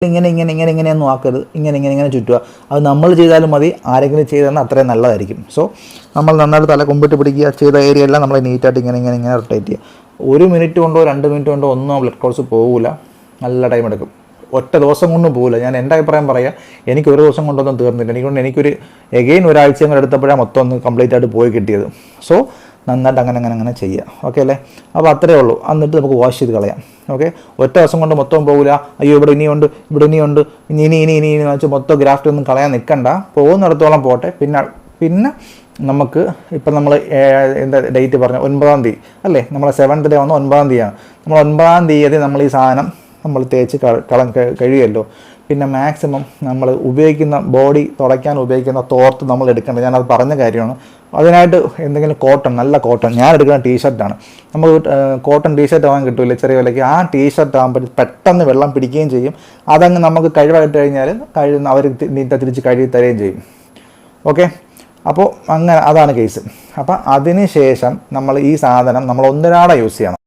ഇങ്ങനെയൊന്നും ആക്കരുത്, ഇങ്ങനെ ചുറ്റുക. അത് നമ്മൾ ചെയ്താലും മതി, ആരെങ്കിലും ചെയ്താൽ അത്രയും നല്ലതായിരിക്കും. സോ നമ്മൾ നന്നായിട്ട് തല കുമ്പിട്ട് പിടിക്കുക, ചെയ്ത ഏരിയ എല്ലാം നമ്മൾ നീറ്റായിട്ട് ഇങ്ങനെ റൊട്ടേറ്റ് ചെയ്യുക. 1 മിനിറ്റ് കൊണ്ടോ 2 മിനിറ്റ് കൊണ്ടോ ഒന്നും ബ്ലഡ് കോഴ്സ് പോകില്ല, നല്ല ടൈം എടുക്കും. ഒറ്റ ദിവസം കൊണ്ടും പോകില്ല. ഞാൻ എൻ്റെ അഭിപ്രായം പറയാം, എനിക്ക് ഒരു ദിവസം കൊണ്ടൊന്നും തീർന്നില്ല. എനിക്കൊരു ഒരാഴ്ചയും കൂടെ എടുത്തപ്പോഴാണ് മൊത്തം ഒന്ന് കംപ്ലീറ്റ് ആയിട്ട് പോയി കിട്ടിയത്. സോ നന്നായിട്ട് അങ്ങനെ ചെയ്യുക. ഓക്കെ അല്ലേ? അപ്പോൾ അത്രയേ ഉള്ളൂ. എന്നിട്ട് നമുക്ക് വാഷ് ചെയ്ത് കളയാം. ഓക്കെ, ഒറ്റ ദിവസം കൊണ്ട് മൊത്തം പോകില്ല. അയ്യോ ഇവിടെ ഇനിയുണ്ട് ഇനി എന്ന് വെച്ചാൽ മൊത്തം ഗ്രാഫ്റ്റ് ഒന്നും കളയാൻ നിൽക്കണ്ട. പോകുന്നിടത്തോളം പോട്ടെ. പിന്നെ നമുക്ക് ഇപ്പം നമ്മൾ എന്താ ഡേറ്റ് പറഞ്ഞു, 9-ാം തീയതി അല്ലേ? നമ്മളെ 7th ഡേ വന്ന് 9-ാം തീയതിയാണ്. നമ്മൾ 9-ാം തീയതി നമ്മൾ ഈ സാധനം നമ്മൾ തേച്ച് കഴിയുമല്ലോ. പിന്നെ മാക്സിമം നമ്മൾ ഉപയോഗിക്കുന്ന ബോഡി തുടയ്ക്കാൻ ഉപയോഗിക്കുന്ന തോർത്ത് നമ്മൾ എടുക്കേണ്ടത്, ഞാനത് പറഞ്ഞ കാര്യമാണ്. അതിനായിട്ട് എന്തെങ്കിലും കോട്ടൺ, നല്ല കോട്ടൺ, ഞാൻ എടുക്കുന്ന ടീഷർട്ടാണ്. നമുക്ക് കോട്ടൺ ടീഷർട്ട് ആവാൻ കിട്ടില്ല ചെറിയ വിലയ്ക്ക്. ആ ടീഷർട്ട് ആകുമ്പോൾ പെട്ടെന്ന് വെള്ളം പിടിക്കുകയും ചെയ്യും. അതങ്ങ് നമുക്ക് കഴിവായിട്ട് കഴിഞ്ഞാൽ അവർ തിരിച്ച് കഴുകി തരുകയും ചെയ്യും. ഓക്കെ, അപ്പോൾ അങ്ങനെ അതാണ് കേസ്. അപ്പം അതിന് ശേഷം നമ്മൾ ഈ സാധനം നമ്മൾ ഒന്നിനാടെ യൂസ് ചെയ്യണം.